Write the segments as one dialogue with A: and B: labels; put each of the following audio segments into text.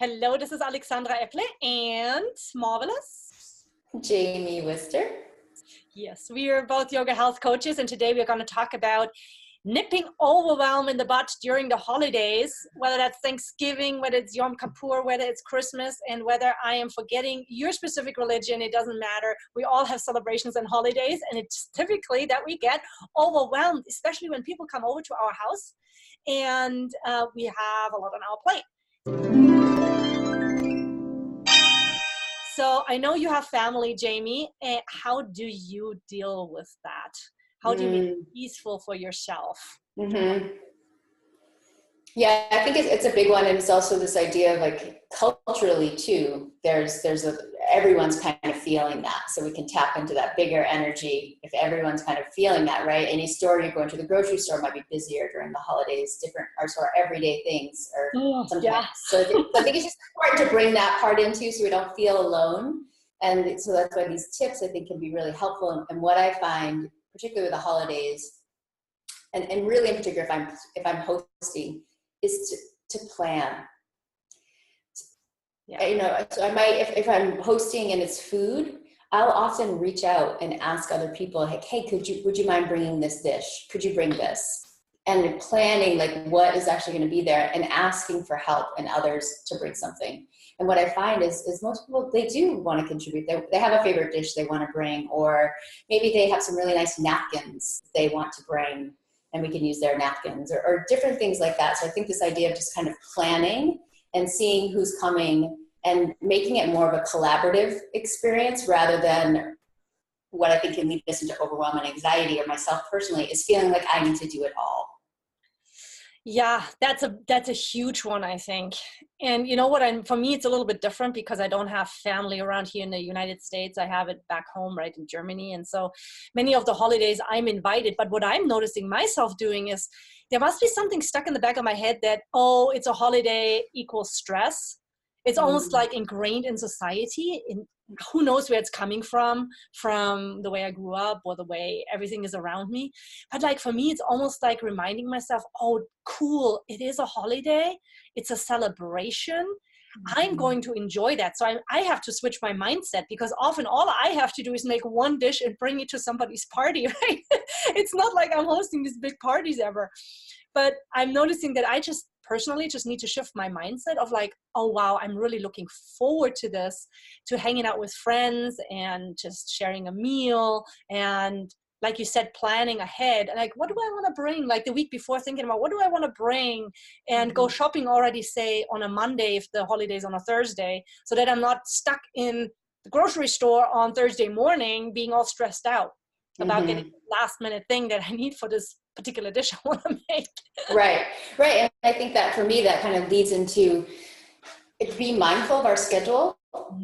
A: Hello, this is Alexandra Epple and Marvelous
B: Jamie Wister.
A: Yes, we are both yoga health coaches, and today we're going to talk about nipping overwhelm in the butt during the holidays, whether that's Thanksgiving, whether it's Yom Kippur, whether it's Christmas, and whether I am forgetting your specific religion. It doesn't matter. We all have celebrations and holidays, and it's typically that we get overwhelmed, especially when people come over to our house and we have a lot on our plate. So I know you have family, Jamie. How do you deal with that? How do you make it peaceful for yourself?
B: Yeah, I think it's a big one, and it's also this idea of like culturally too. Everyone's kind of feeling that, so we can tap into that bigger energy if everyone's kind of feeling that, right? Any store you go into, the grocery store might be busier during the holidays. Different, or sort of everyday things, or sometimes. Yeah. So I think it's just important to bring that part into, so we don't feel alone. And so that's why these tips I think can be really helpful. And what I find, particularly with the holidays, and really in particular if I'm hosting, is to plan. Yeah. You know, so I might, if I'm hosting and it's food, I'll often reach out and ask other people, like, hey, would you mind bringing this dish? Could you bring this? And planning like what is actually going to be there, and asking for help and others to bring something. And what I find is most people, they do want to contribute. They have a favorite dish they want to bring, or maybe they have some really nice napkins they want to bring, and we can use their napkins, or different things like that. So I think this idea of just kind of planning and seeing who's coming and making it more of a collaborative experience rather than what I think can lead us into overwhelm and anxiety, or myself personally, is feeling like I need to do it all.
A: Yeah, that's a huge one, I think. And you know what, for me, it's a little bit different because I don't have family around here in the United States. I have it back home, right, in Germany. And so many of the holidays I'm invited. But what I'm noticing myself doing is there must be something stuck in the back of my head that, oh, it's a holiday equals stress. It's almost like ingrained in society. Who knows where it's coming from the way I grew up or the way everything is around me. But like for me, it's almost like reminding myself, oh, cool, it is a holiday. It's a celebration. I'm going to enjoy that. So I have to switch my mindset, because often all I have to do is make one dish and bring it to somebody's party, right? It's not like I'm hosting these big parties ever. But I'm noticing that I just personally just need to shift my mindset of like, oh, wow, I'm really looking forward to this, to hanging out with friends and just sharing a meal. And like you said, planning ahead, like, what do I want to bring? Like the week before, thinking about what do I want to bring, and go shopping already, say on a Monday, if the holiday's on a Thursday, so that I'm not stuck in the grocery store on Thursday morning being all stressed out about getting the last minute thing that I need for this particular dish I want to make. Right.
B: And I think that for me, that kind of leads into being mindful of our schedule.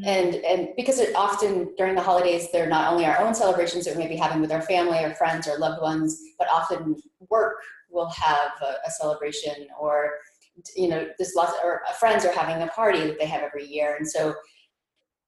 B: And because it often during the holidays, they're not only our own celebrations that we may be having with our family or friends or loved ones, but often work will have a celebration, or, you know, or friends are having a party that they have every year. And so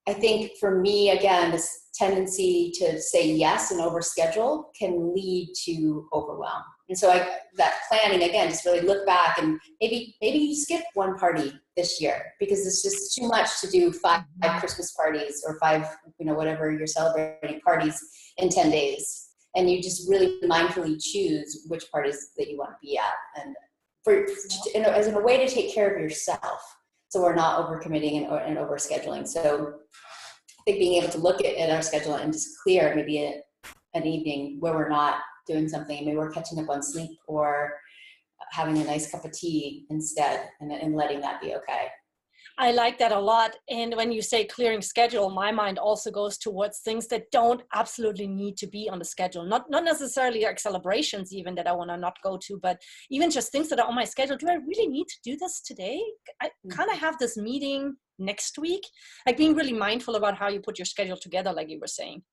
B: I think for me, again, this tendency to say yes and overschedule can lead to overwhelm. And so that planning, again, just really look back and maybe skip one party this year, because it's just too much to do five Christmas parties or 5, you know, whatever you're celebrating parties in 10 days. And you just really mindfully choose which parties that you want to be at, and as in a way to take care of yourself, so we're not overcommitting and overscheduling. So I think being able to look at our schedule and just clear maybe an evening where we're not doing something, maybe we're catching up on sleep or having a nice cup of tea instead, and letting that be okay.
A: I like that a lot. And when you say clearing schedule, my mind also goes towards things that don't absolutely need to be on the schedule. Not necessarily like celebrations even that I want to not go to, but even just things that are on my schedule. Do I really need to do this today? I kind of have this meeting next week. Like being really mindful about how you put your schedule together, like you were saying.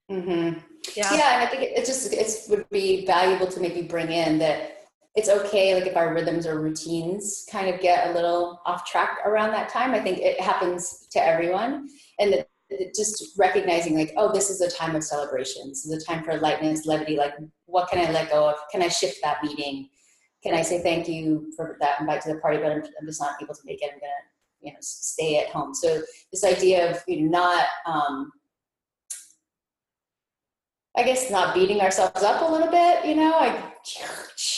B: Yeah, and I think it would be valuable to maybe bring in that it's okay, like if our rhythms or routines kind of get a little off track around that time. I think it happens to everyone, and that just recognizing like, oh, this is a time of celebration. This is a time for lightness, levity. Like, what can I let go of? Can I shift that meeting? Can I say thank you for that invite to the party, but I'm just not able to make it. I'm gonna stay at home. So this idea of, not, I guess not beating ourselves up a little bit,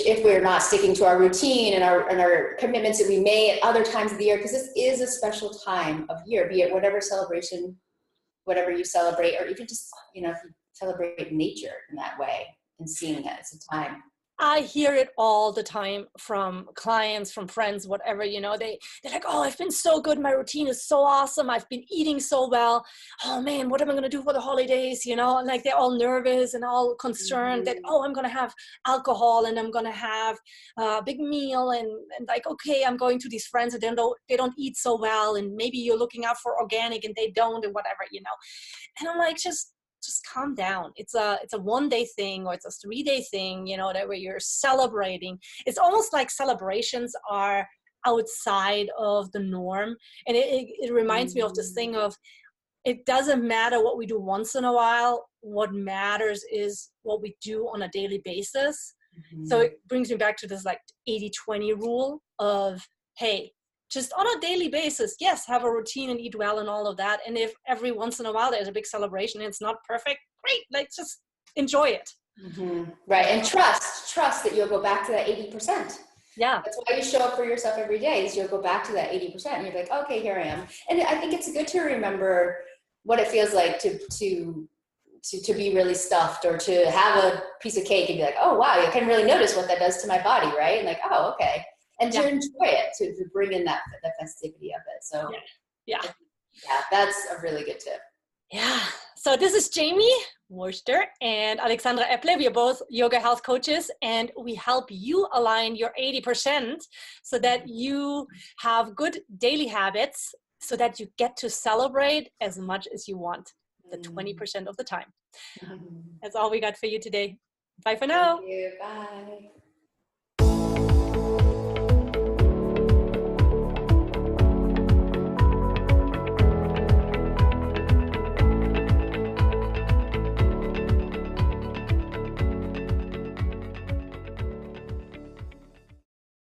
B: if we're not sticking to our routine and our commitments that we made at other times of the year, because this is a special time of year, be it whatever celebration, whatever you celebrate, or even just, if you celebrate nature in that way and seeing that it's a time.
A: I hear it all the time from clients, from friends, whatever, they're like, oh, I've been so good. My routine is so awesome. I've been eating so well. Oh man, what am I going to do for the holidays? And like they're all nervous and all concerned that, oh, I'm going to have alcohol and I'm going to have a big meal and like, okay, I'm going to these friends and they don't eat so well. And maybe you're looking out for organic and they don't and whatever, and I'm like, just calm down. It's a 1 day thing or it's a 3 day thing, that where you're celebrating. It's almost like celebrations are outside of the norm. And it reminds me of this thing of, it doesn't matter what we do once in a while. What matters is what we do on a daily basis. So it brings me back to this like 80-20 rule of, hey, just on a daily basis, yes, have a routine and eat well and all of that. And if every once in a while there's a big celebration and it's not perfect, great, like just enjoy it.
B: Right, and trust that you'll go back to that 80%.
A: Yeah.
B: That's why you show up for yourself every day, is you'll go back to that 80% and you're like, okay, here I am. And I think it's good to remember what it feels like to be really stuffed, or to have a piece of cake and be like, oh wow, you can really notice what that does to my body, right? And like, oh, okay. And to enjoy it, to bring in the festivity of it. So
A: yeah,
B: that's a really good tip.
A: Yeah. So this is Jamie Wurster and Alexandra Epple. We are both yoga health coaches, and we help you align your 80% so that you have good daily habits, so that you get to celebrate as much as you want, the 20% of the time. That's all we got for you today. Bye for now.
B: Thank you. Bye.